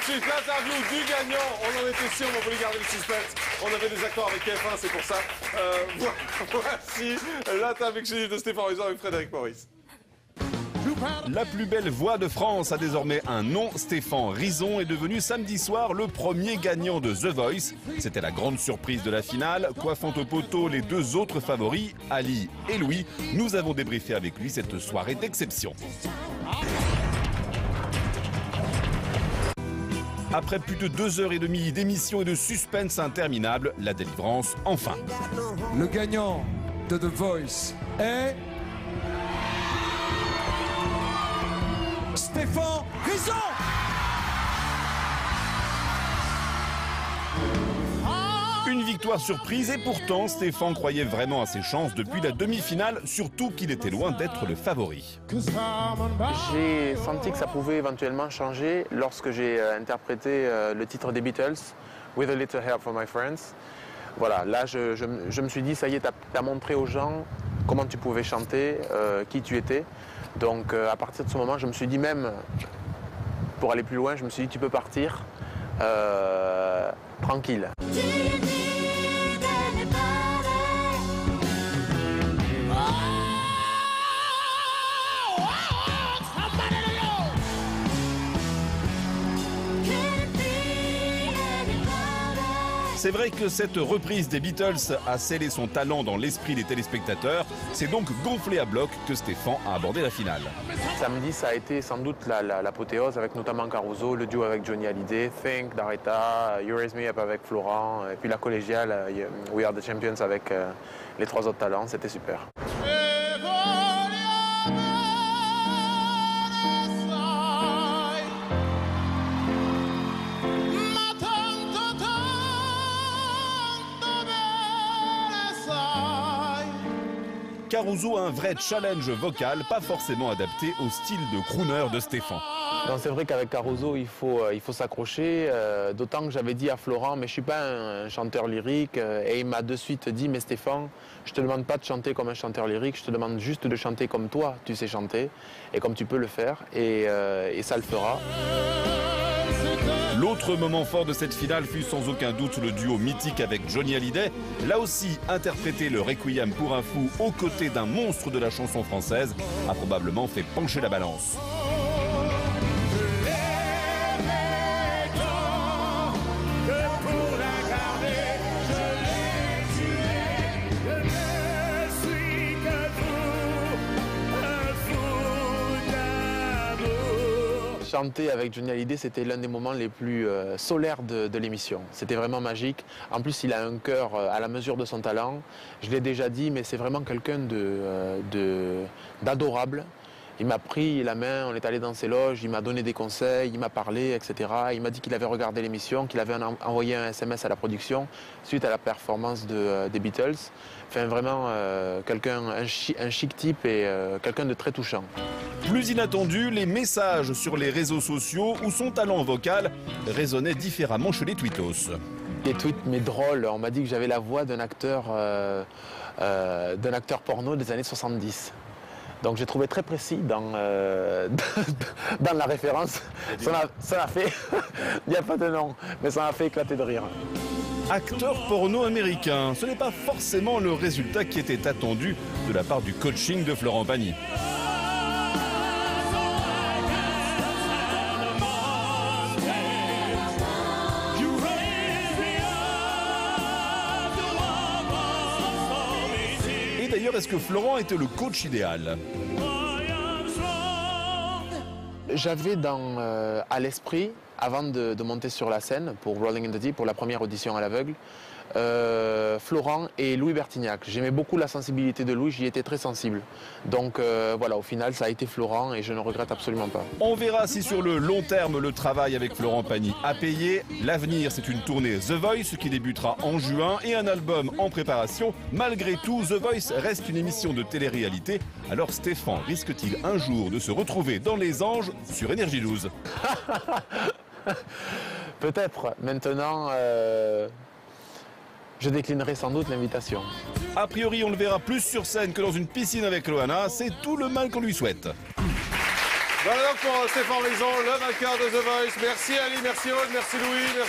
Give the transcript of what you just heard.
suite l'interview du gagnant. On en était sûr, mais on voulait garder le suspense. On avait des accords avec TF1, c'est pour ça. Voici l'interview exclusive de Stéphane Rizon avec Frédéric Maurice. La plus belle voix de France a désormais un nom. Stéphane Rizon est devenu samedi soir le premier gagnant de The Voice. C'était la grande surprise de la finale. Coiffant au poteau les deux autres favoris, Ali et Louis, nous avons débriefé avec lui cette soirée d'exception. Après plus de 2h30 d'émission et de suspense interminable, la délivrance enfin. Le gagnant de The Voice est... Stéphane Rizon. Une victoire surprise et pourtant Stéphane croyait vraiment à ses chances depuis la demi-finale, surtout qu'il était loin d'être le favori. J'ai senti que ça pouvait éventuellement changer lorsque j'ai interprété le titre des Beatles, With a Little Help from My Friends. Voilà, là je me suis dit, ça y est, t'as montré aux gens comment tu pouvais chanter, qui tu étais. Donc à partir de ce moment, je me suis dit même, pour aller plus loin, je me suis dit tu peux partir tranquille. C'est vrai que cette reprise des Beatles a scellé son talent dans l'esprit des téléspectateurs. C'est donc gonflé à bloc que Stéphane a abordé la finale. Samedi, ça a été sans doute l'apothéose avec notamment Caruso, le duo avec Johnny Hallyday, Think d'Aretha, You Raise Me Up avec Florent, et puis la collégiale We Are the Champions avec les trois autres talents. C'était super. Caruso a un vrai challenge vocal, pas forcément adapté au style de crooner de Stéphane. C'est vrai qu'avec Caruso, il faut s'accrocher, d'autant que j'avais dit à Florent, mais je ne suis pas un chanteur lyrique, et il m'a de suite dit, mais Stéphane, je ne te demande pas de chanter comme un chanteur lyrique, je te demande juste de chanter comme toi, tu sais chanter, et comme tu peux le faire, et ça le fera. L'autre moment fort de cette finale fut sans aucun doute le duo mythique avec Johnny Hallyday. Là aussi, interpréter le Requiem pour un fou aux côtés d'un monstre de la chanson française a probablement fait pencher la balance. Chanter avec Johnny Hallyday, c'était l'un des moments les plus solaires de l'émission. C'était vraiment magique. En plus, il a un cœur à la mesure de son talent. Je l'ai déjà dit, mais c'est vraiment quelqu'un d'adorable. Il m'a pris la main, on est allé dans ses loges, il m'a donné des conseils, il m'a parlé, etc. Il m'a dit qu'il avait regardé l'émission, qu'il avait envoyé un SMS à la production suite à la performance des Beatles. Enfin, vraiment, un chic type et quelqu'un de très touchant. Plus inattendu, les messages sur les réseaux sociaux où son talent vocal résonnait différemment chez les tweetos. Des tweets mais drôles, on m'a dit que j'avais la voix d'un acteur porno des années 70. Donc j'ai trouvé très précis dans la référence. Ça m'a fait, il n'y a pas de nom, mais ça m'a fait éclater de rire. Acteur porno américain, ce n'est pas forcément le résultat qui était attendu de la part du coaching de Florent Pagny. D'ailleurs, est-ce que Florent était le coach idéal? J'avais à l'esprit, avant de monter sur la scène pour Rolling in the Deep, pour la première audition à l'aveugle, Florent et Louis Bertignac. J'aimais beaucoup la sensibilité de Louis, j'y étais très sensible. Donc voilà, au final, ça a été Florent et je ne regrette absolument pas. On verra si sur le long terme, le travail avec Florent Pagny a payé. L'avenir, c'est une tournée The Voice qui débutera en juin et un album en préparation. Malgré tout, The Voice reste une émission de télé-réalité. Alors Stéphane risque-t-il un jour de se retrouver dans Les Anges sur Énergie 12? Peut-être. Maintenant... je déclinerai sans doute l'invitation. A priori, on le verra plus sur scène que dans une piscine avec Loana. C'est tout le mal qu'on lui souhaite. Voilà donc pour Stéphane Rizon, le vainqueur de The Voice. Merci Ali, merci Aude, merci Louis, merci.